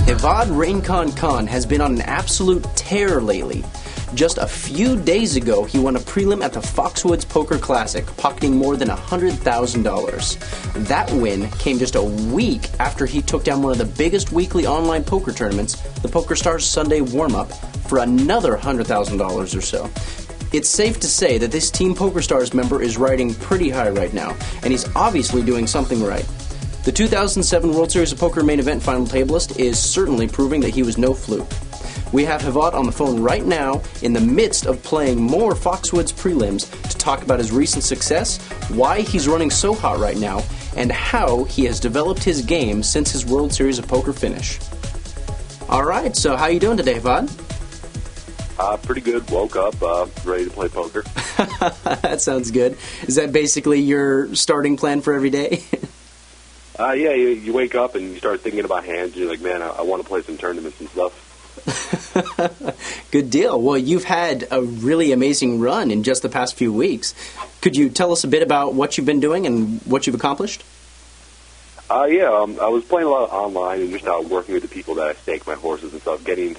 Hevad Khan has been on an absolute tear lately. Just a few days ago, he won a prelim at the Foxwood's Poker Classic, pocketing more than $100,000. That win came just a week after he took down one of the biggest weekly online poker tournaments, the Pokerstars Sunday Warm-Up, for another $100,000 or so. It's safe to say that this Team Pokerstars member is riding pretty high right now, and he's obviously doing something right. The 2007 World Series of Poker main event final tableist is certainly proving that he was no fluke. We have Hevad on the phone right now in the midst of playing more Foxwoods prelims to talk about his recent success, why he's running so hot right now, and how he has developed his game since his World Series of Poker finish. Alright, so how you doing today, Hevad? Pretty good. Woke up, ready to play poker. That sounds good. Is that basically your starting plan for every day? Yeah, you wake up and you start thinking about hands, and you're like, man, I want to play some tournaments and stuff. Good deal. Well, you've had a really amazing run in just the past few weeks. Could you tell us a bit about what you've been doing and what you've accomplished? I was playing a lot online and just working with the people that I stake my horses and stuff, getting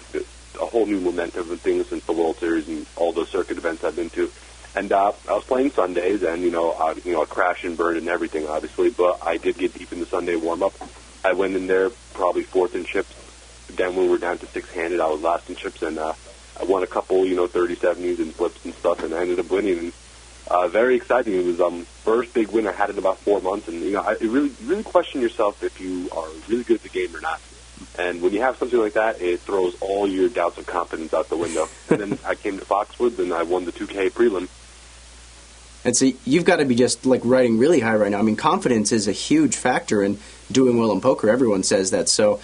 a whole new momentum of things since the World Series and all those circuit events I've been to. And I was playing Sundays, and I crashed and burned and everything, obviously. But I did get deep in the Sunday warm up. I went in there probably fourth in chips. Then when we were down to six-handed, I was last in chips, and I won a couple, 30-70s and flips and stuff, and I ended up winning. And very exciting. It was first big win I had in about 4 months, and it really question yourself if you are really good at the game or not. And when you have something like that, it throws all your doubts of confidence out the window. And then I came to Foxwood, and I won the 2K prelim. And so you've got to be just like riding really high right now. I mean, confidence is a huge factor in doing well in poker. Everyone says that. So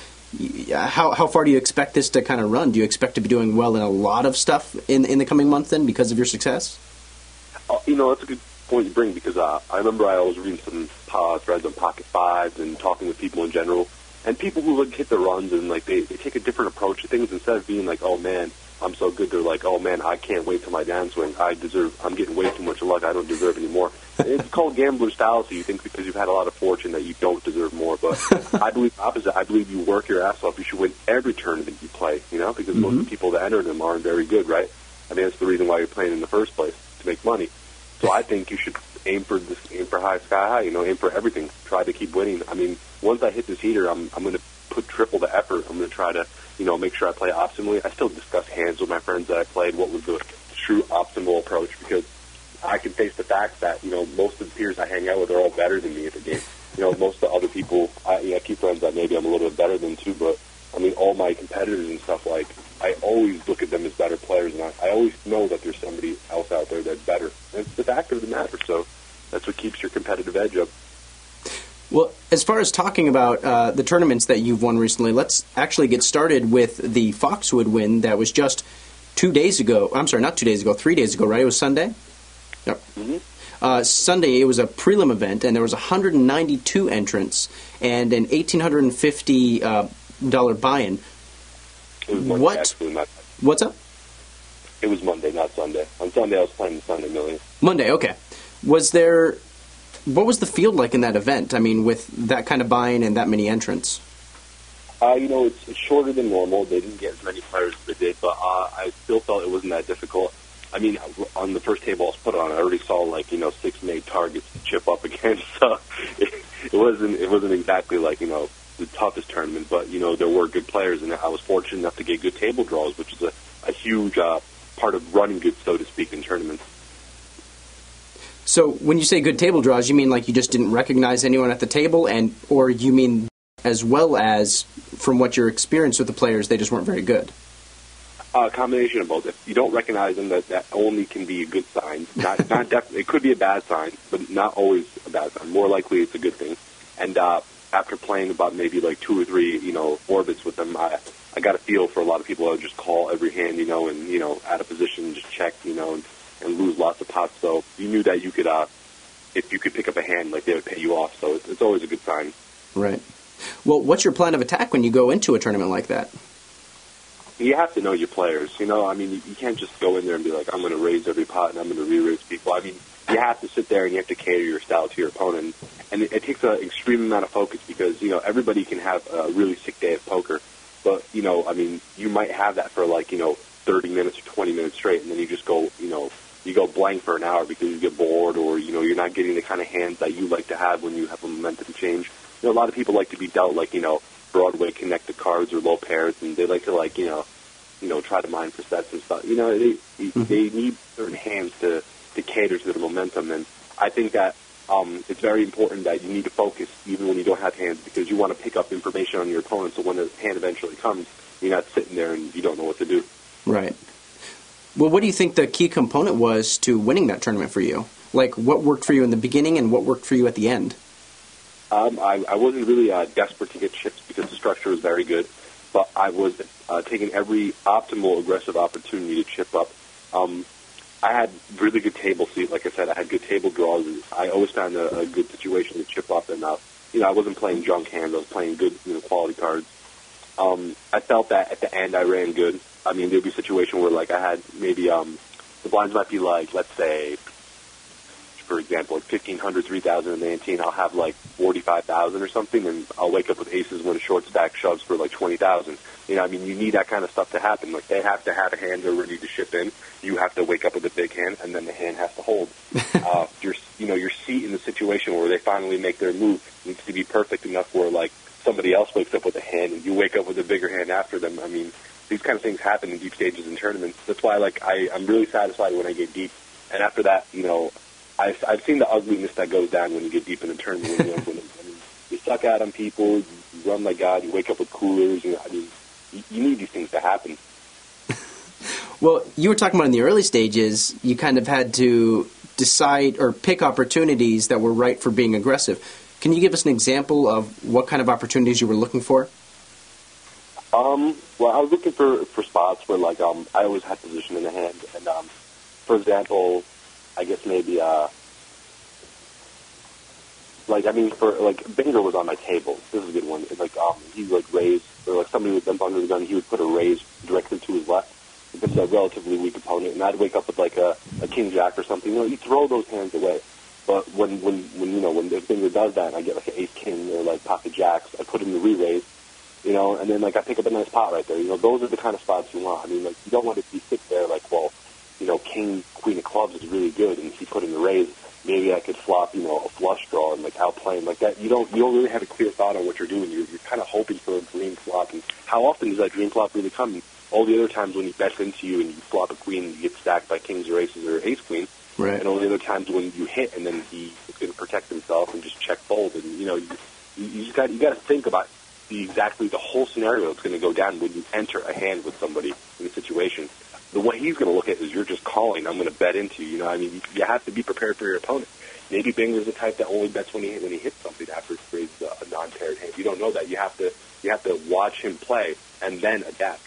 how far do you expect this to kind of run? Do you expect to be doing well in a lot of stuff in the coming months then because of your success? That's a good point you bring, because I remember I was reading some threads on Pocket Fives and talking with people in general. And people who hit the runs and they take a different approach to things. Instead of being like, oh man, I'm so good, they're like, oh man, I can't wait till my downswing. I'm getting way too much luck. I don't deserve any more. It's called gambler's fallacy. You think because you've had a lot of fortune that you don't deserve more. But I believe the opposite. I believe you work your ass off. You should win every tournament you play, because most of the people that enter them aren't very good, right? I mean, that's the reason why you're playing in the first place, to make money. So I think you should aim for high, sky high, aim for everything. Try to keep winning. I mean, once I hit this heater, I'm going to put triple the effort. I'm going to try to, make sure I play optimally. I still discuss hands with my friends that I played, what was the true optimal approach, because I can face the fact that, most of the peers I hang out with are all better than me at the game. Most of the other people, I keep friends that maybe I'm a little bit better than too, but, all my competitors and stuff, I always look at them as better players, and I always know that there's somebody else out there that's better. And it's the fact of the matter, so that's what keeps your competitive edge up. Well, as far as talking about the tournaments that you've won recently, let's actually get started with the Foxwood win that was just 2 days ago. I'm sorry, not 2 days ago, 3 days ago, right? It was Sunday? Yep. Mm-hmm. Sunday, it was a prelim event, and there was 192 entrants and an $1,850 buy-in. It was Monday, actually, not Sunday. What's up? It was Monday, not Sunday. On Sunday, I was playing the Sunday Million. Monday, okay. What was the field like in that event? I mean, with that kind of buy-in and that many entrants? It's shorter than normal. They didn't get as many players as they did, but I still felt it wasn't that difficult. I mean, on the first table I was put on, I already saw 6 made targets to chip up against. So it wasn't exactly like the toughest tournament, but there were good players, and I was fortunate enough to get good table draws, which is a huge part of running good, so to speak, in tournaments. So when you say good table draws, you mean like you just didn't recognize anyone at the table, or you mean as well as from what your experience with the players, they just weren't very good? A combination of both. If you don't recognize them, that only can be a good sign. Not definitely. It could be a bad sign, but not always a bad sign. More likely, it's a good thing. And after playing about maybe 2 or 3, orbits with them, I got a feel for a lot of people that would just call every hand, and out of position, just check, and lose lots of pots. So you knew that you could, if you could pick up a hand, they would pay you off. So it's always a good sign. Right. Well, what's your plan of attack when you go into a tournament like that? You have to know your players. I mean, you can't just go in there and be like, I'm going to raise every pot and I'm going to re-raise people. I mean, you have to sit there and you have to cater your style to your opponent. And it takes an extreme amount of focus because, everybody can have a really sick day of poker. But, you might have that for 30 minutes or 20 minutes straight, and then you just go, you go blank for an hour because you get bored or, you're not getting the kind of hands that you like to have when you have a momentum change. A lot of people like to be dealt Broadway connected cards or low pairs, and they like to try to mine for sets and stuff. They need certain hands to cater to the momentum, and I think that it's very important that you need to focus even when you don't have hands because you want to pick up information on your opponent so when the hand eventually comes, you're not sitting there and you don't know what to do. Right. Well, what do you think the key component was to winning that tournament for you? Like, what worked for you in the beginning and what worked for you at the end? I wasn't really desperate to get chips because the structure was very good, but I was taking every optimal aggressive opportunity to chip up. I had really good table seat. Like I said, I had good table draws. I always found a good situation to chip up, and I wasn't playing junk hands. I was playing good, quality cards. I felt that at the end I ran good. There'd be a situation where I had maybe the blinds might be let's say, for example, 1,500, 3,000 in the ante, and I'll have 45,000 or something, and I'll wake up with aces when a short stack shoves for 20,000. You need that kind of stuff to happen. They have to have a hand they're ready to ship in. You have to wake up with a big hand, and then the hand has to hold. Your seat in the situation where they finally make their move needs to be perfect enough where somebody else wakes up with a hand, and you wake up with a bigger hand after them. These kind of things happen in deep stages in tournaments. That's why I'm really satisfied when I get deep, and after that, I've seen the ugliness that goes down when you get deep in a tournament. When you suck out on people, you run like God, you wake up with coolers. You need these things to happen. Well, you were talking about in the early stages, you kind of had to decide or pick opportunities that were right for being aggressive. Can you give us an example of what kind of opportunities you were looking for? Well, I was looking for spots where I always had position in the hand, and for example, I guess maybe Binger was on my table. This is a good one. He raised, or somebody would dump under the gun. He would put a raise directly to his left against a relatively weak opponent, and I'd wake up with a king jack or something. You throw those hands away. But when the Binger does that, and I get an ace king or pocket jacks, I put him to re-raise. And then I pick up a nice pot right there. Those are the kind of spots you want. You don't want to be sit there king, queen of clubs is really good, and if you put in the raise, maybe I could flop, a flush draw and outplay him like that. You don't really have a clear thought on what you're doing. You're kind of hoping for a dream flop, and how often does that dream flop really come? And all the other times when he bets into you and you flop a queen and you get stacked by kings or aces or ace queen, right. And all the other times when you hit and then he is going to protect himself and just check fold, and you just got to think about exactly the whole scenario that's going to go down when you enter a hand with somebody in a situation. The way he's going to look at it is you're just calling. I'm going to bet into you. You have to be prepared for your opponent. Maybe Binger's the type that only bets when he hits something after he raises a non-paired hand. You don't know that. You have to watch him play and then adapt.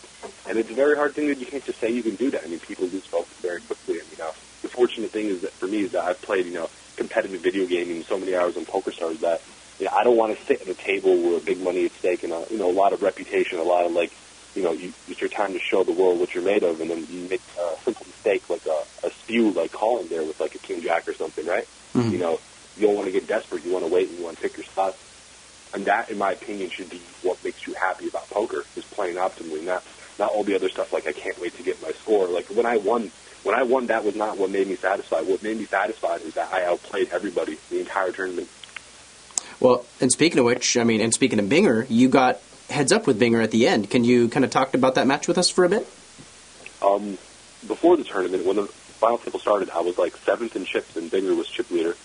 And it's a very hard thing that you can't just say you can do that. People lose focus very quickly. The fortunate thing is that for me is that I've played competitive video gaming so many hours on Pokerstars that I don't want to sit at a table where big money at stake and a lot of reputation, a lot of it's your time to show the world what you're made of, and then you make a simple mistake like a spew calling there with a king jack or something, right? Mm-hmm. You don't want to get desperate. You want to wait and you want to pick your spots. And that, in my opinion, should be what makes you happy about poker, is playing optimally, not all the other stuff I can't wait to get my score. When I won, that was not what made me satisfied. What made me satisfied is that I outplayed everybody the entire tournament. Well, and speaking of which, and speaking of Binger, you got heads up with Binger at the end. Can you kind of talk about that match with us for a bit? Before the tournament, when the final table started, I was 7th in chips, and Binger was chip leader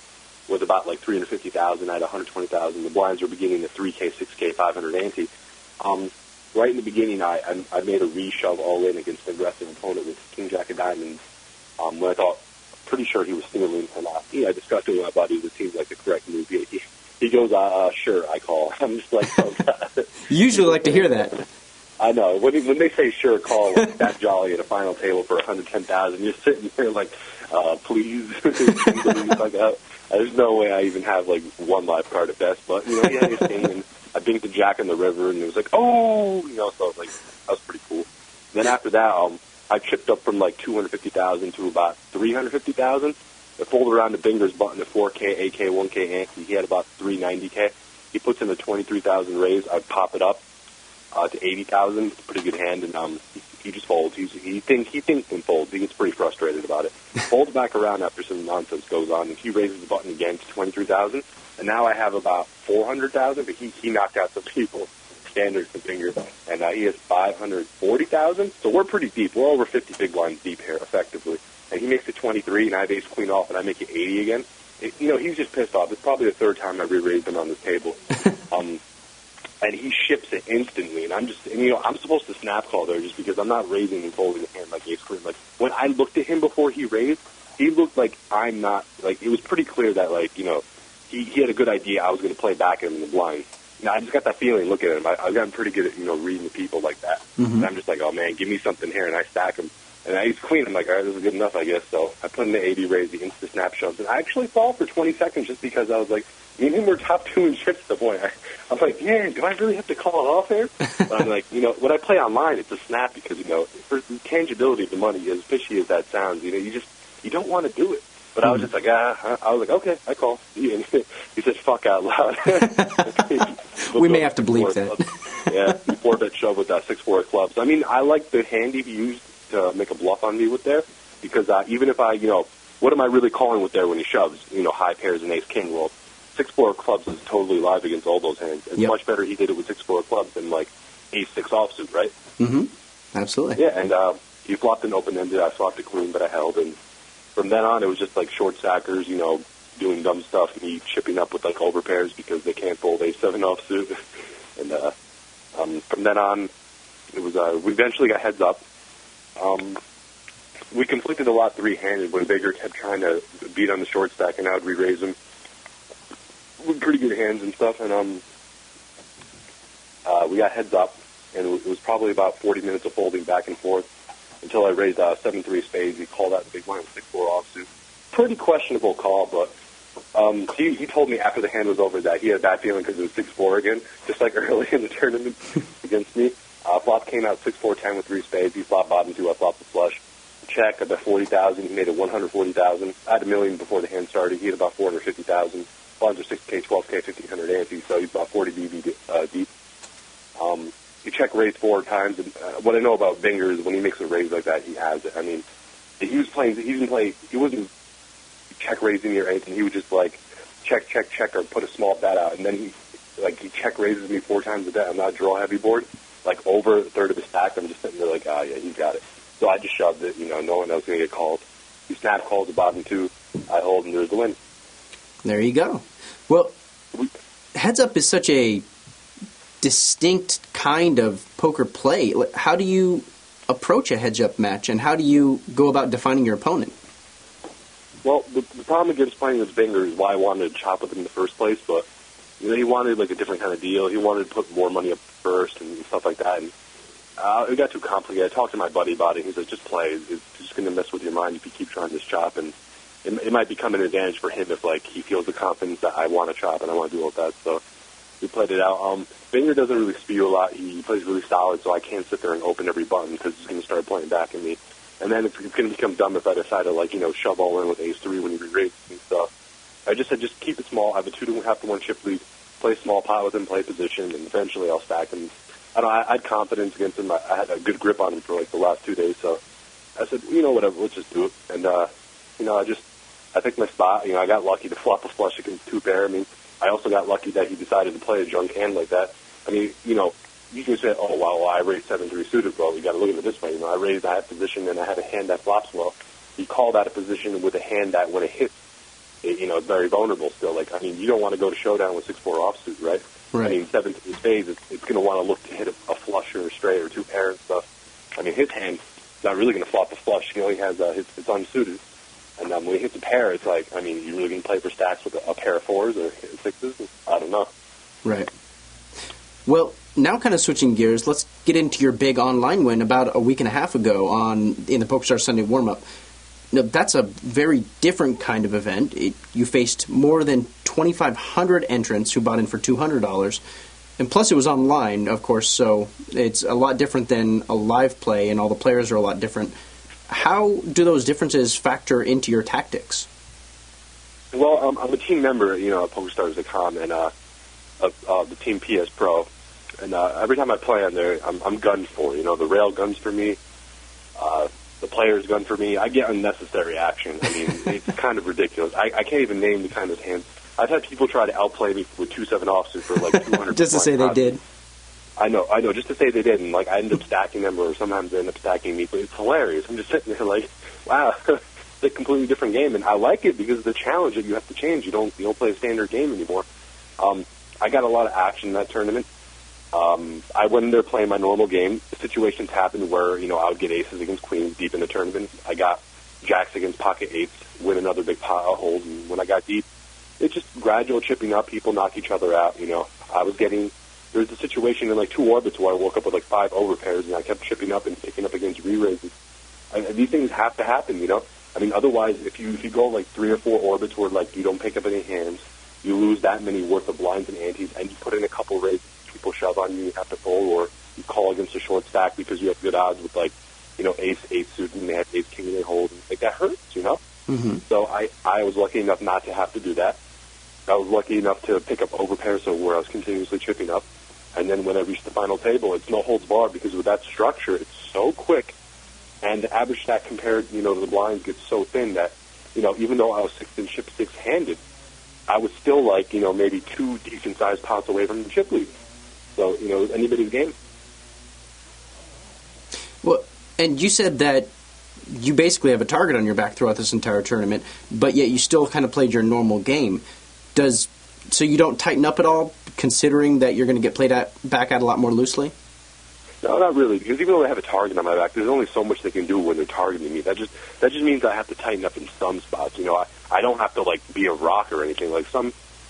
with about 350,000. I had 120,000. The blinds were beginning at 3K, 6K, 500 ante. Right in the beginning, I made a re-shove all in against an aggressive opponent with king jack of diamonds. When I thought, pretty sure he was stealing, and I discussed it with my buddy. It seemed like the correct move. He goes, sure, I call. I'm just oh, God. You usually like to hear that. I know. When they say sure, call that jolly at a final table for 110,000, you're sitting there please. There's no way I even have one live card at best. But he had his thing, and I binked the jack in the river, and it was so that was pretty cool. Then after that, I chipped up from 250,000 to about 350,000. I fold around the Binger's button to 4K, 8K, 1K ante. He had about 390K. He puts in a 23,000 raise. I pop it up to 80,000. It's a pretty good hand, and he just folds. He thinks and folds. He gets pretty frustrated about it. Folds back around after some nonsense goes on, and he raises the button again to 23,000. And now I have about 400,000, but he knocked out some people, standards and fingers, and he has 540,000. So we're pretty deep. We're over 50 big blinds deep here, effectively. And he makes it 23, and I have ace queen off, and I make it 80 again. He's just pissed off. It's probably the third time I re-raised him on this table. And he ships it instantly, and I'm supposed to snap call there just because I'm not raising and folding the hand like ace queen. Like, when I looked at him before he raised, he looked like I'm not, like, it was pretty clear that, like, he had a good idea I was going to play back at him in the blind. I just got that feeling, look at him. I've gotten pretty good at, reading the people like that. Mm-hmm. And I'm just like, oh, man, give me something here, and I stack him. And I ace queen. I'm like, all right, this is good enough, I guess. So I put in the 80 raise, the insta snap shoves, and I actually fall for 20 seconds just because I was like, me and him were top two in chips at the point. I'm like, man, do I really have to call it off here? But I'm like, when I play online, it's a snap because, for the tangibility of the money, as fishy as that sounds, you don't want to do it. But I was just like, I was like, okay, I call. And he said, fuck out loud. We may have to bleep that. Yeah, 4-bet shove with that 6-4 clubs. I mean, I like the hand he used to make a bluff on me with there because even if I, what am I really calling with there when he shoves, high pairs and ace-king? Well, 6-4 clubs is totally live against all those hands. It's much better he did it with 6-4 clubs than, like, ace-6 offsuit, right? Mm-hmm. Absolutely. Yeah, and he flopped an open-ended. I flopped a queen, but I held. And from then on, it was just, like, short stackers, doing dumb stuff, and he chipping up with, like, overpairs because they can't fold ace-7 offsuit. And from then on, it was we eventually got heads up. We conflicted a lot three-handed when Baker kept trying to beat on the short stack, and I would re-raise him with pretty good hands and stuff. And we got heads up, and it was probably about 40 minutes of folding back and forth until I raised 7-3 spades. He called out the big blind with 6-4 offsuit. Pretty questionable call, but he told me after the hand was over that he had a bad feeling because it was 6-4 again, just like early in the tournament against me. Flop came out 6-4-10 with 3 spades. He flopped bottom 2. I flopped the flush. Check, I bet 40,000. He made it 140,000. I had $1 million before the hand started. He had about 450,000. Bonds are 6K, 12K, 1,500 ante, so he's about 40 BB deep. He check raised 4 times. And what I know about Binger is when he makes a raise like that, he has it. I mean, he wasn't check raising or anything. He would just like check, or put a small bet out, and then he check raises me 4 times a bet. I'm not a draw heavy board. Like over a third of the stack, I'm just sitting there like, yeah, he's got it. So I just shoved it, knowing I was going to get called. He snap calls the bottom 2. I hold, and there's the win. There you go. Well, heads up is such a distinct kind of poker play. How do you approach a heads up match, and how do you go about defining your opponent? Well, the problem against playing with Binger is why I wanted to chop with him in the first place, but he wanted like a different kind of deal. He wanted to put more money up first and stuff like that. And it got too complicated. I talked to my buddy about it. He's like, just play. It's just going to mess with your mind if you keep trying to chop. And it might become an advantage for him if like he feels the confidence that I want to chop and I want to do all that. So we played it out. Binger doesn't really spew a lot. He plays really solid, so I can't sit there and open every button because he's going to start playing back at me. And then it's going to become dumb if I decide to like shove all in with ace-3 when he re-raises and stuff. I just said just keep it small. I have a 2-1/2 chip lead. Play small pot with him, play position, and eventually I'll stack him. I had confidence against him. I had a good grip on him for like the last 2 days, so I said, whatever, let's just do it. And I picked my spot. I got lucky to flop a flush against 2 pair. I mean, I also got lucky that he decided to play a junk hand like that. I mean, you can say, oh, well, I raised 7-3 suited. Well, you got to look at it this way. I raised that position, and I had a hand that flops well. He called out a position with a hand that when it hits, it's very vulnerable still. Like, I mean, you don't want to go to showdown with 6-4 offsuit, right? Right. I mean, 7-3 spades, it's going to want to look to hit a flush or a straight or 2 pair and stuff. I mean, his hand's not really going to flop the flush. He only has it's unsuited. And when he hits a pair, it's like, I mean, you really going to play for stacks with a pair of 4s or 6s? I don't know. Right. Well, now kind of switching gears, let's get into your big online win about a week and a half ago in the Pokerstars Sunday warm-up. Now, that's a very different kind of event. You faced more than 2,500 entrants who bought in for $200. And plus it was online, of course, so it's a lot different than a live play, and all the players are a lot different. How do those differences factor into your tactics? Well, I'm a team member, at Pokerstars.com and of the Team PS Pro. And every time I play on there, I'm gunned for. The rail guns for me. The players gun for me. I get unnecessary action. I mean, it's kind of ridiculous. I can't even name the kind of hands. I've had people try to outplay me with 2-7 offsuit for like 200. Just to say they did. I know, just to say they did, and like I end up stacking them, or sometimes they end up stacking me. But it's hilarious. I'm just sitting there like, wow, it's a completely different game, and I like it because of the challenge that you have to change. You don't play a standard game anymore. I got a lot of action in that tournament. I went in there playing my normal game. Situations happened where I would get aces against queens deep in the tournament. I got jacks against pocket eights, win another big pile hold, and when I got deep, it's just gradual chipping up. People knock each other out. There was a situation in like 2 orbits where I woke up with like 5 overpairs, and I kept chipping up and picking up against re-raises. These things have to happen, I mean, otherwise, if you go like 3 or 4 orbits where like you don't pick up any hands, you lose that many worth of blinds and antes, and you put in a couple raises, people shove on you, you have to fold, or you call against a short stack because you have good odds with like ace 8 suit, and they have ace king and they hold, and like that hurts, Mm-hmm. So I was lucky enough not to have to do that. I was lucky enough to pick up overpairs, so where I was continuously chipping up. And then when I reached the final table, it's no holds barred, because with that structure, it's so quick. And the average stack compared, to the blinds gets so thin that, even though I was 6 and chip 6-handed, I was still like, maybe 2 decent-sized pots away from the chip lead. So, it was anybody's game. Well, and you said that you basically have a target on your back throughout this entire tournament, but yet you still kind of played your normal game. So you don't tighten up at all, considering that you're going to get back at a lot more loosely? No, not really, because even though I have a target on my back, there's only so much they can do when they're targeting me. That just means I have to tighten up in some spots. I don't have to like be a rock or anything. Like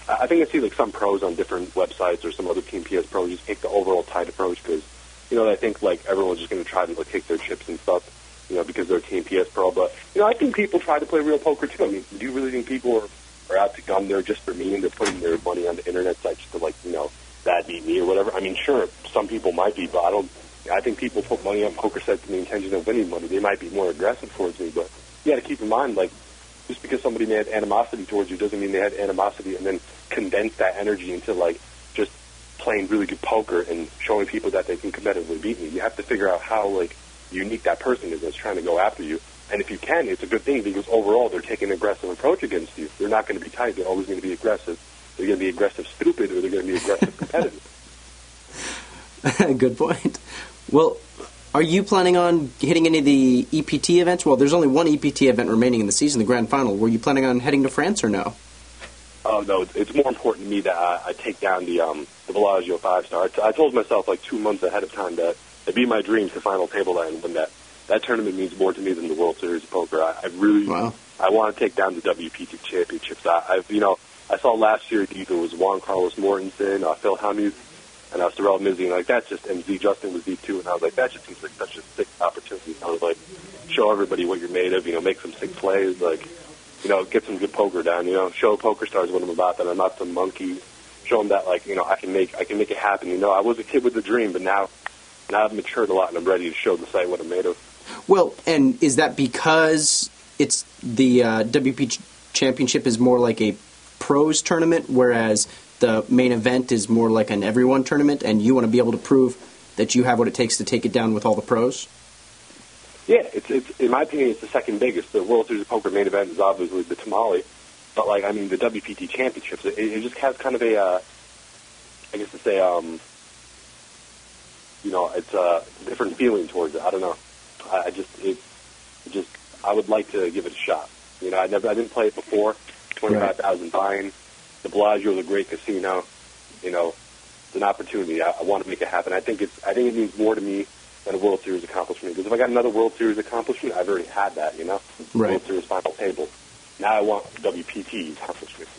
I think I see like some pros on different websites or some other Team PS pros just take the overall tight approach because I think like everyone's just going to try to like take their chips and stuff, because they're Team PS pro. But I think people try to play real poker too. I mean, do you really think people are out to gun there just for me, and they're putting their money on the internet site just to like that beat me or whatever? I mean, sure, some people might be, but I think people put money on poker sites with the intention of winning money. They might be more aggressive towards me, but you got to keep in mind, like, just because somebody may have animosity towards you doesn't mean they had animosity and then condense that energy into like just playing really good poker and showing people that they can competitively beat me. You have to figure out how like unique that person is that's trying to go after you. And if you can, it's a good thing because overall they're taking an aggressive approach against you. They're not going to be tight. They're always going to be aggressive. They're going to be aggressive stupid, or they're going to be aggressive competitive. Good point. Well, are you planning on hitting any of the EPT events? Well, there's only one EPT event remaining in the season, the Grand Final. Were you planning on heading to France or no? Oh, no. It's more important to me that I take down the Bellagio 5-star. I told myself like 2 months ahead of time that it'd be my dream to final table that and win that. That tournament means more to me than the World Series of Poker. I want to take down the WPT Championships. I saw last year either was Juan Carlos Mortensen, Phil Hellmuth, and Sorrel Mizzi, and that's just, and Z Justin was deep too, and I was like, that just seems like such a sick opportunity. I was like, show everybody what you're made of, make some sick plays, like, get some good poker down, show Pokerstars what I'm about, that I'm not some monkey, show them that, like, I can make it happen. I was a kid with a dream, but now I've matured a lot, and I'm ready to show the site what I'm made of. Well, and is that because it's the WPT Championship is more like a pros tournament, whereas the main event is more like an everyone tournament, and you want to be able to prove that you have what it takes to take it down with all the pros? Yeah, it's in my opinion, it's the second biggest. The World Series of Poker main event is obviously the tamale, but the WPT Championships, it just has kind of a, I guess to say, it's a different feeling towards it. I don't know. I would like to give it a shot. I didn't play it before. 25,000 buy-in. The Bellagio is a great casino. It's an opportunity. I want to make it happen. I think it means more to me than a World Series accomplishment. Because if I got another World Series accomplishment, I've already had that. Right. World Series final table. Now I want WPT accomplishment.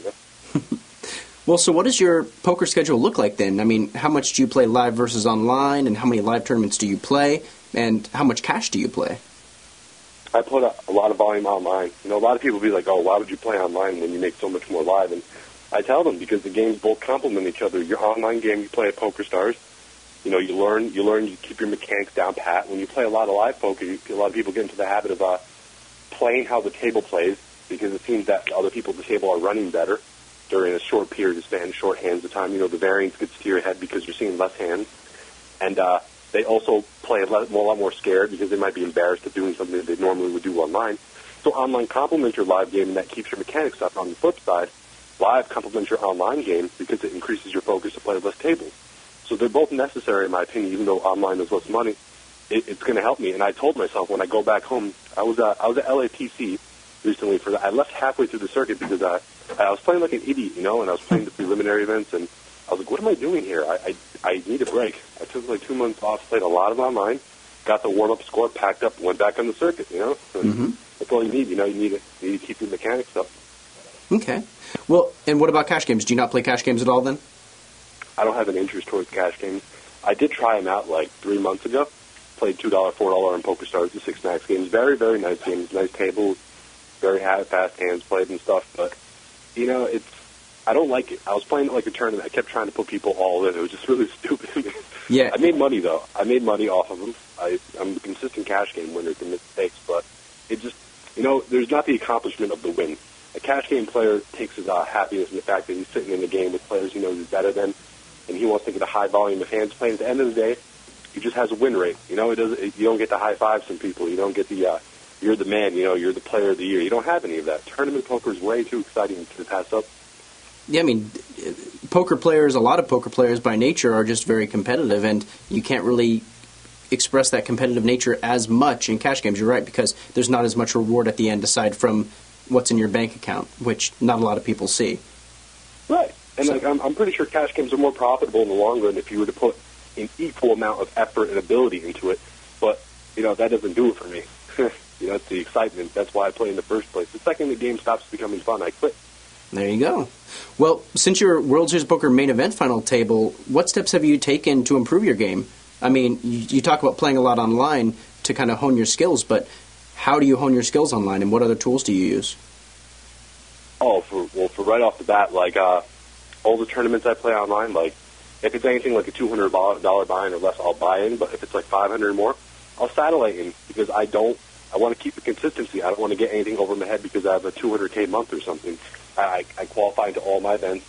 Well, so what does your poker schedule look like then? I mean, how much do you play live versus online, and how many live tournaments do you play, and how much cash do you play? I put a lot of volume online. A lot of people be like, oh, why would you play online when you make so much more live? And I tell them because the games both complement each other. Your online game, you play at Pokerstars. You learn, you keep your mechanics down pat. When you play a lot of live poker, a lot of people get into the habit of playing how the table plays because it seems that other people at the table are running better during a short period of span, short hands of time. The variance gets to your head because you're seeing less hands. And they also play a lot more scared because they might be embarrassed of doing something that they normally would do online. So online complements your live game, and that keeps your mechanics up. On the flip side, live complements your online game because it increases your focus to play less tables. So they're both necessary, in my opinion, even though online is less money. It's going to help me. And I told myself when I go back home, I was at LAPC recently. I left halfway through the circuit because I was playing like an idiot, and I was playing the preliminary events, and I was like, what am I doing here? I need a break. I took like 2 months off, played a lot of online, got the warm-up score, packed up, went back on the circuit, So that's all you need, You need to keep your mechanics up. Okay. Well, and what about cash games? Do you not play cash games at all then? I don't have an interest towards cash games. I did try them out like 3 months ago. Played $2, $4 on Pokerstars, the 6 max games. Very, very nice games, nice tables, very fast hands played and stuff. But, I don't like it. I was playing it like a tournament. I kept trying to put people all in. It was just really stupid. Yeah. I made money, though. I made money off of them. I'm a consistent cash game winner to mistakes, but it just, there's not the accomplishment of the win. A cash game player takes his happiness in the fact that he's sitting in the game with players he knows he's better than, and he wants to get a high volume of hands played. At the end of the day, he just has a win rate. You don't get the high fives from people. You don't get the, you're the man, you're the player of the year. You don't have any of that. Tournament poker is way too exciting to pass up. Yeah, I mean, a lot of poker players by nature are just very competitive, and you can't really express that competitive nature as much in cash games. You're right, because there's not as much reward at the end aside from what's in your bank account, which not a lot of people see. Right. And I'm pretty sure cash games are more profitable in the long run if you were to put an equal amount of effort and ability into it. But, that doesn't do it for me. It's the excitement. That's why I play in the first place. The second the game stops becoming fun, I quit. There you go. Well, since your World Series of Poker main event final table, what steps have you taken to improve your game? I mean, you talk about playing a lot online to kind of hone your skills, but how do you hone your skills online, and what other tools do you use? Oh, for right off the bat, all the tournaments I play online, if it's anything like a $200 buy-in or less, I'll buy in. But if it's like 500 or more, I'll satellite in because I want to keep the consistency. I don't want to get anything over my head because I have a $200K month or something. I qualify into all my events.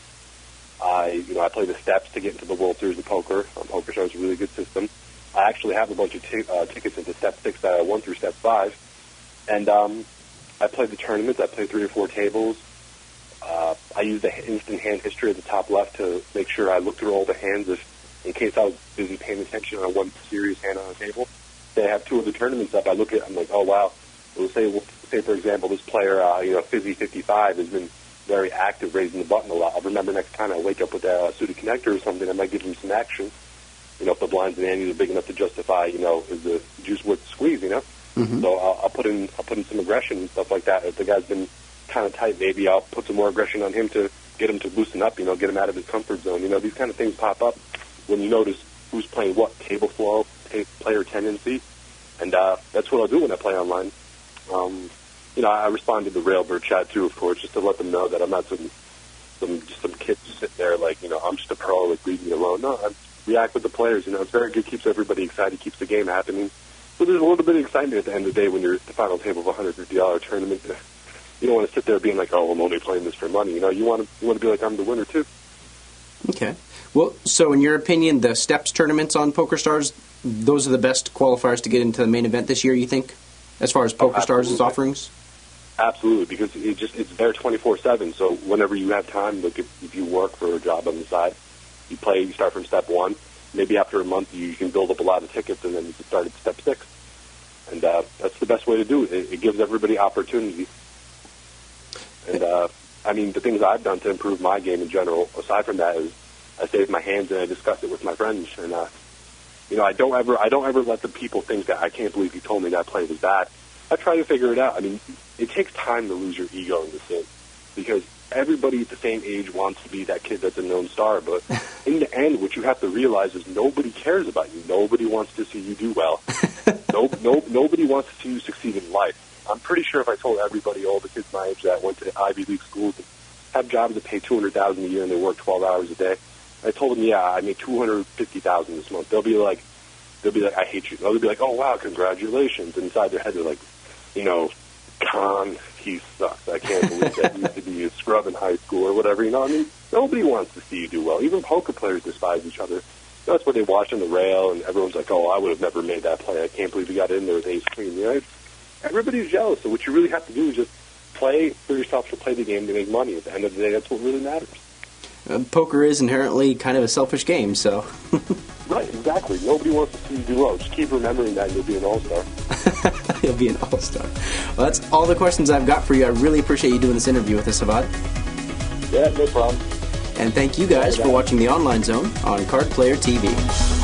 I play the steps to get into the World Series of Poker. Pokerstars is a really good system. I actually have a bunch of tickets into Step 6 that I won through Step 5. And I play the tournaments. I play 3 or 4 tables. I use the instant hand history at the top left to make sure I look through all the hands in case I was busy paying attention on one serious hand on the table. They have 2 of the tournaments up. I look at it, I'm like, oh, wow. We'll say, for example, this player, Fizzy 55 has been very active, raising the button a lot. I'll remember next time I wake up with a suited connector or something, I might give him some action. If the blinds and antes are big enough to justify, is the juice worth the squeeze, Mm-hmm. So I'll put in some aggression and stuff like that. If the guy's been kind of tight, maybe I'll put some more aggression on him to get him to loosen up, get him out of his comfort zone. These kind of things pop up when you notice who's playing what, table flow, player tendency, and that's what I'll do when I play online. I respond to the Railbird chat too, of course, just to let them know that I'm not some kid just sitting there I'm just a pro, leave me alone. No, I react with the players. It's very good, keeps everybody excited, keeps the game happening. So there's a little bit of excitement at the end of the day when you're at the final table of a $150 tournament. You don't want to sit there being like, oh, I'm only playing this for money. You want to be like, I'm the winner too. Okay. Well, so in your opinion, the Steps tournaments on PokerStars, those are the best qualifiers to get into the main event this year, you think, as far as PokerStars' offerings? Absolutely, because it's there 24/7. So whenever you have time, if you work for a job on the side, you start from step 1. Maybe after a month, you can build up a lot of tickets, and then you can start at step 6. And that's the best way to do it. It gives everybody opportunity. And the things I've done to improve my game in general, aside from that, is I save my hands and I discuss it with my friends. And I don't ever let the people think that I can't believe you told me that play was bad. I try to figure it out. It takes time to lose your ego in this thing because everybody at the same age wants to be that kid that's a known star. But in the end, what you have to realize is nobody cares about you. Nobody wants to see you do well. Nobody wants to see you succeed in life. I'm pretty sure if I told everybody, all the kids my age that went to Ivy League schools and have jobs that pay $200,000 a year and they work 12 hours a day, I told them, yeah, I made $250,000 this month. They'll be like, I hate you. They'll be like, oh wow, congratulations. And inside their head, they're like, Khan, he sucks. I can't believe that he used to be a scrub in high school or whatever. You know, I mean, nobody wants to see you do well. Even poker players despise each other. That's what they watch on the rail, and everyone's like, oh, I would have never made that play. I can't believe he got in there with ace queen. You know, everybody's jealous. So what you really have to do is just play for yourself to play the game to make money. At the end of the day, that's what really matters. Poker is inherently kind of a selfish game, so... Right, exactly. Nobody wants to see you do well. Just keep remembering that and you'll be an all-star. You'll be an all-star. Well, that's all the questions I've got for you. I really appreciate you doing this interview with us, Hevad. Yeah, no problem. And thank you guys for watching the Online Zone on Card Player TV.